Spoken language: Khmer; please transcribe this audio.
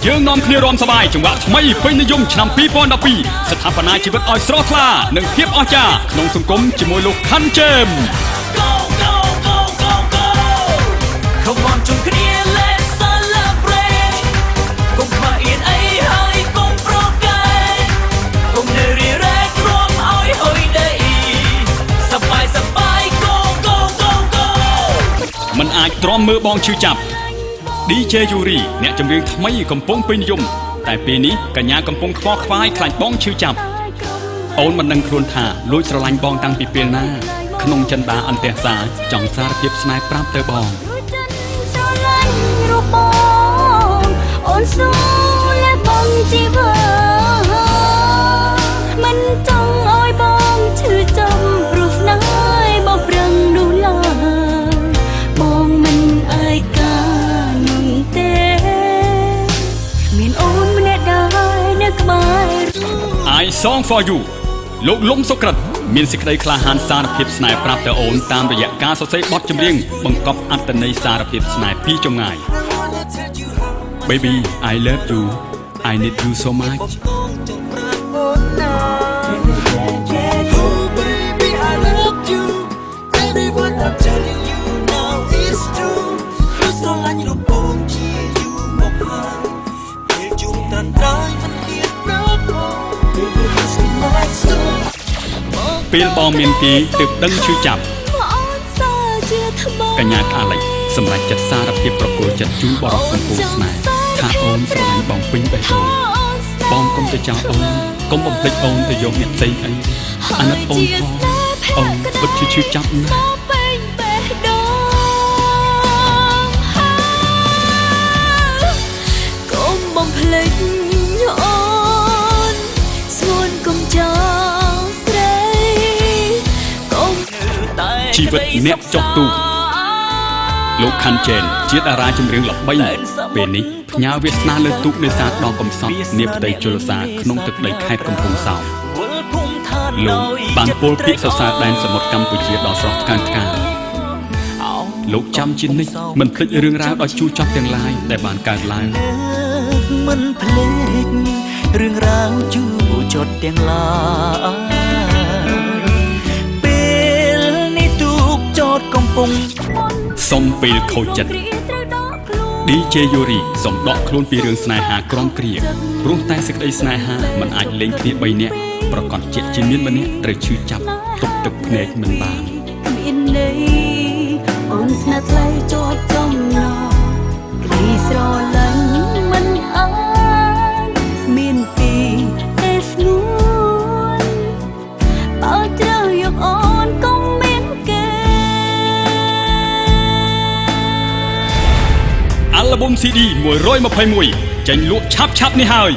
យើងនាំគ្នារំសប្បាយចង្វាក់ថ្មីពេញនិយមឆ្នាំ2012ស្ថាបនាជីវិតឲ្យស្រស់ថ្លានិងភាពអស្ចារ្យក្នុងសង្គមជាមួយលោកខាន់ជេម Come on ជុំគ្នា Let's celebrate កុំខ្វះអៀនអីហើយកុំប្រកែកកុំនៅរីរែកព្រមឲ្យហុយដីសប្បាយសប្បាយ Go go go go មិនអាចទ្រាំមើលបងឈឺចាប់ DJ Yuri អ្នកចម្រៀងថ្មីកំពុងពេញនិយមតែពេលនេះកញ្ញាកំពុងខ្វល់ខ្វាយខ្លាចបងឈឺចាប់អូនមិនដឹងខ្លួនថាលួចស្រឡាញ់បងតាំងពីពេលណាក្នុងចិន្តាអន្តរសាចង់សារភាពស្នេហ៍ប្រាប់ទៅបងអូនស្នូលបងជីវិតមិនចង់ឲ្យបងឈឺចាំព្រោះស្នេហ៍បងប្រឹងនោះឡើយបងមិនអាចការនឹងទេមានអូនម្នាក់ដែរនៅក្បែរ I song for you លោកលំសុក្រិតមានសេចក្តីក្លាហានសារភាពស្នេហ៍ប្រាប់ទៅអូនតាមរយៈការសរសេរបទចម្រៀងបង្កប់អត្ថន័យសារភាពស្នេហ៍ពីចម្ងាយ Baby I love you I need you so muchពេលបងមានទីទើបដឹងឈឺចាប់កញ្ញាអាឡិចសម្រាប់ចិត្តសារភាពប្រគល់ចិត្តជូនបរិបកំពូលស្នេហ៍ថាអូនស្រឡាញ់បងពេញបេះដូងបងកុំទៅចោលអូនកុំបំភ្លេចអូនទៅយកអ្នកផ្សេងអីអាណិតអូនផងអូនពិតជាឈឺចាប់ណាស់កុំបំភ្លេចអូនស្ងួនកុំចោលស្រីកុំតែ ជីវិតអ្នកចុកទូកលោកខាន់ជេនជាតារាចម្រៀងល្បីពេលនេះផ្ញើវាសនាលើទូកនេសាទដ៏កំសត់នាផ្ទៃជលសាក្នុងទឹកដីខេត្តកំពង់សោមលោកបានពោលពាក្យសរសើរដែនសមុទ្រកម្ពុជាដ៏ស្រស់ថ្កើងថ្កាលោកចាំជានិច្ចមិនភ្លេចរឿងរ៉ាវដ៏ជូរចត់ទាំងឡាយដែលបានកើតឡើងមិនភ្លេចរឿងរ៉ាវជូរចត់ទាំងឡាយពេលនេះទូកចតកំពុងសុំពេលខូចចិត្ត DJ Yuri សូមដកខ្លួនពីរឿងស្នេហាក្រំគ្រាព្រោះតែសេចក្តីស្នេហាមិនអាចលេងគ្នា3នាក់ប្រកាសជាមានម្នាក់ត្រូវឈឺចាប់ទប់ទឹកភ្នែកមិនបានមានន័យអូនស្នេហ៍ថ្លៃជាប់ចំណងគ្រីស្រឡាញ់មិនអើមានពីទេស្នួនបើត្រូវយកអូនកុំមានគេអាល់ប៊ុម CD 121ចេញលក់ឆាប់ៗនេះហើយ